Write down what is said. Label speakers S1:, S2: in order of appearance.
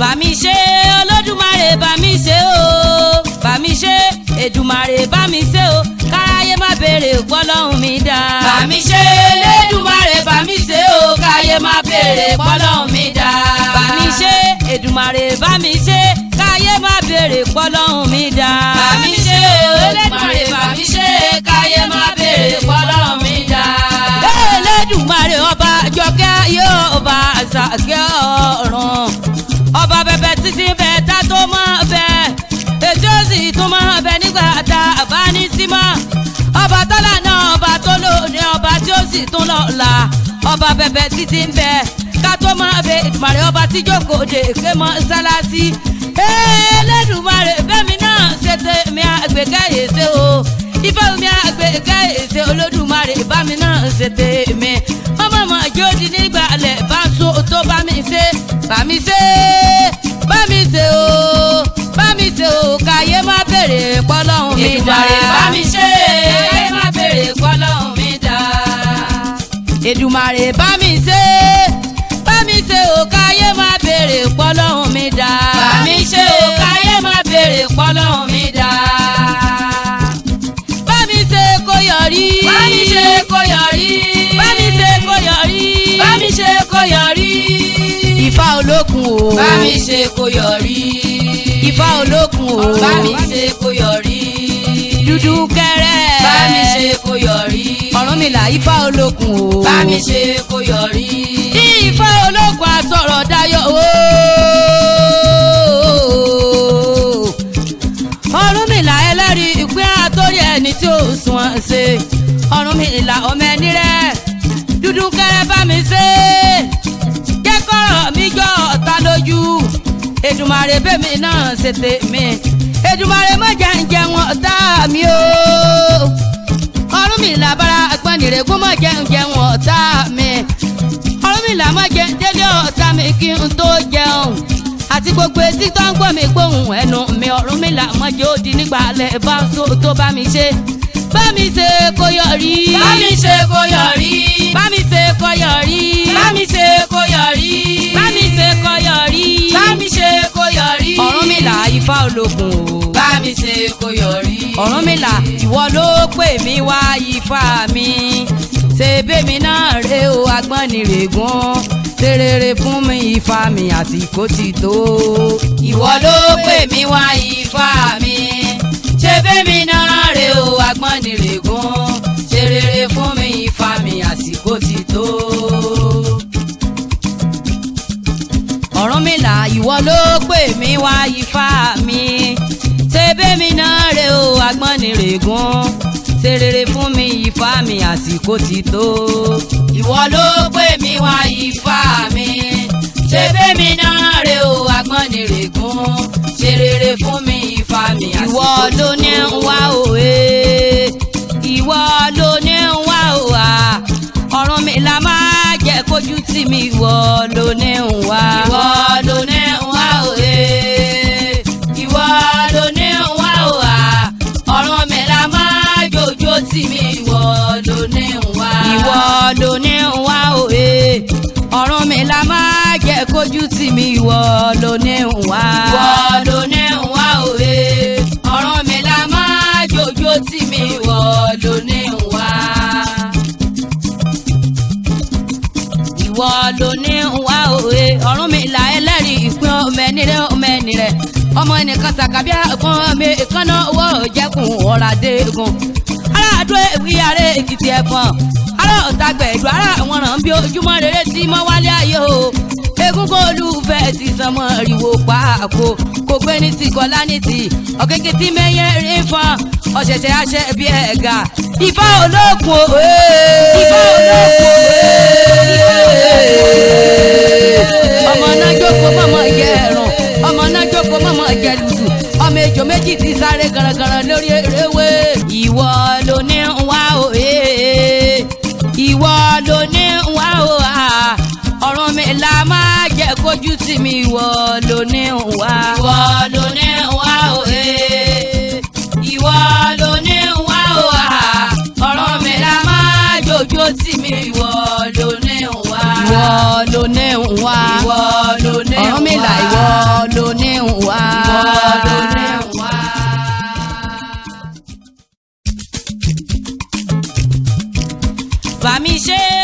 S1: bá mi ṣe Olódùmarè bá mi ṣe o bá mi ṣe Èdùmàrè bá mi ṣe o káráyé má béèrè pọ́lọ́hún mi dá.
S2: bá mi ṣe Elédùmarè bá mi ṣe o káyé má béèrè pọ́lọ́hún mi dá.
S1: bá mi ṣe Èdùmàrè bá mi ṣe káyé má béèrè pọ́lọ́hún mi dá.
S2: bá mi ṣe Elédùmarè bá mi ṣe káyé má béèrè pọ́lọ́hún mi dá.
S1: Elédùmarè ọba àjọkẹ́ ayé ọba àṣàkẹ́ ọ̀run ọba bẹ̀bẹ̀ títí bẹ̀ tá tó mọ́ bẹ̀ ètò òsì tó mọ́ bẹ̀ nígbà tá a bá ní sí mọ́ ọba tọ́lá náà ọba tó lóde ọba tí ó sì tún lọ́la ọba bẹ̀bẹ̀ títí bẹ̀ ká tó mọ́ bẹ̀ Èdùmàrè ọba tí jókòó de èké mọ́ sálásí Elédùmarè bẹ́mi náà ṣe tèmi àgbẹ̀kẹ́ èsè o ìfẹ́ mi àgbẹ̀kẹ́ èsè Olódùmarè bá mi náà ṣe tèmi ọmọ mọ̀ jóde nígbà lẹ̀ bá so tó bá mi ṣe bá mi ṣe bá mi ṣe o bá mi ṣe o káyé má béèrè pọ́lọ́hún mi dá.
S2: Èdùmàrè bá mi ṣe káyé má béèrè pọ́lọ́hún mi dá.
S1: Èdùmàrè bá mi ṣe o káyé má béèrè pọ́lọ́hún mi dá.
S2: bá mi ṣe o káyé má béèrè pọ́lọ́hún mi dá.
S1: bá mi ṣe kó yọrí.
S2: bá mi ṣe kó yọrí.
S1: bá mi ṣe kó yọrí.
S2: bá mi ṣe kó yọrí.
S1: Ifá olókun o.
S2: bá mi ṣe kó yọrí.
S1: Ifá olókun o.
S2: bá mi ṣe kó yọrí.
S1: Dúdú kẹrẹ.
S2: bá mi ṣe kó yọrí.
S1: Ọ̀rúnmìlà Ifá olókun o.
S2: bá mi ṣe kó yọrí.
S1: Ifá olókun asọ̀rọ̀ dayọ̀ o. Ọ̀rúnmìlà ẹlẹ́rìí ìpín àtórí ẹni tí ó sùn ṣe. Ọ̀rúnmìlà ọmọ ẹni rẹ̀ dúdú kẹrẹ bá mi ṣe. Jẹ́ kọ́rọ̀ mi jọ ọ̀tá lójú. Èdùmàrè bẹ́mi náà ṣe tèmi. Èdùmàrè má jẹ́ ń jẹun ọ̀tá mi o. Ọ̀rúnmìlà bára agbọ́nìrègún má jẹ́ ń jẹun ọ̀tá mi. Ọ̀rúnmìlà má jẹ́ ń délé ọ̀tá mi kí n tó jẹun. Àti gbogbo etí tó ń gbọ́ mi gbóhùn ẹnu mi Ọ̀rúnmìlà má jẹ́ ó di nígbà alẹ́ bá tó bá mi ṣe. Bá mi ṣe kó yọrí.
S2: bá mi ṣe kó yọrí.
S1: Bá mi ṣe kó yọrí.
S2: bá mi ṣe kó yọrí.
S1: Bá mi ṣe kó yọrí.
S2: bá mi ṣe kó yọrí.
S1: Ọ̀rúnmìlà Ifá olókun o.
S2: bá mi ṣe kó yọrí.
S1: Ọ̀rúnmìlà ìwọ ló pè mí wá Ifá mi ṣe bẹ́mi náà rè o agbọ́nìrègún ṣe rere fún mi Ifá mi àsìkò ti tó.
S2: ìwọ ló pè mí wá Ifá mi ṣe bẹ́mi náà rè o agbọ́nìrègún ṣe rere fún mi Ifá mi àsìkò ti tó.
S1: Ọ̀rúnmìlà ìwọ ló pè mí wá Ifá mi ṣe bẹ́mi náà rè o agbọ́nìrègún ṣe rere fún mi Ifá mi àsìkò ti tó.
S2: ìwọ ló pè mí wá Ifá mi ṣe bẹ́mi náà rè o agbọ́nìrègún ṣe rere fún mi Ifá mi àsìkò ti tó.
S1: Ìwọ ló ní ń wá òwe ìwọ ló ní ń wá òwà Ọ̀rúnmìlà máa jẹ́ kójú tì mí ìwọ ló ní ń wá.
S2: ìwọ ló ní ń wá òwe ìwọ ló ní ń wá òwà Ọ̀rúnmìlà máa jòjó tì mí ìwọ ló ní ń wá.
S1: Ìwọ ló ní ń wá òwe Ọ̀rúnmìlà máa jẹ́ kójú tì mí ìwọ ló ní ń wá.
S2: ìwọ ló ní ń wá òwe Ọ̀rúnmìlà máa jòjó tì mí ìwọ ló ní ń wá.
S1: Ìwọ ló ní ń wá òwe Ọ̀rúnmìlà ẹlẹ́rìí ìpín ọmọ ẹni rẹ̀ ọmọ ẹnìkan sàkàbíà kan mi ìkànnà owó jẹ́kùn ọ̀ràdẹ́gùn aláàdó ìwíyàrá Èkìtì ẹ̀fọn ará ọ̀tàgbẹ̀dù ará àwọn ràn bí ojúmọ́ rere tí mọ́ wálé ayé o egungun olúfẹ́ ti sanmọ́ ìrìwò pàákó kò gbé ní ti kọ́lá ní ti ọ̀kẹ́kẹ́ tí mẹ́yẹ rí fún ọ̀ṣẹ̀ṣẹ̀ aṣẹ bí ẹ̀gà Ifá olókun o Ifá olókun ọmọ náà jókòó mọ́mọ́ jẹ ẹ̀rùn ọmọ náà jókòó mọ́mọ́ jẹ lùdù ọmọ ejò méjì ti sáré garangaran lórí eréwé ìwọ ló ní ń wá òye ìwọ ló ní ń wá òhà Ọ̀rúnmìlà máa jẹ́ kójú tì mí ìwọ ló ní ń wá.
S2: ìwọ ló ní ń wá òye ìwọ ló ní ń wá òhà Ọ̀rúnmìlà máa jòjó tì mí ìwọ ló ní ń wá.
S1: ìwọ ló ní ń wá.
S2: ìwọ ló ní ń wá.
S1: Ọ̀rúnmìlà ìwọ bá mi ṣe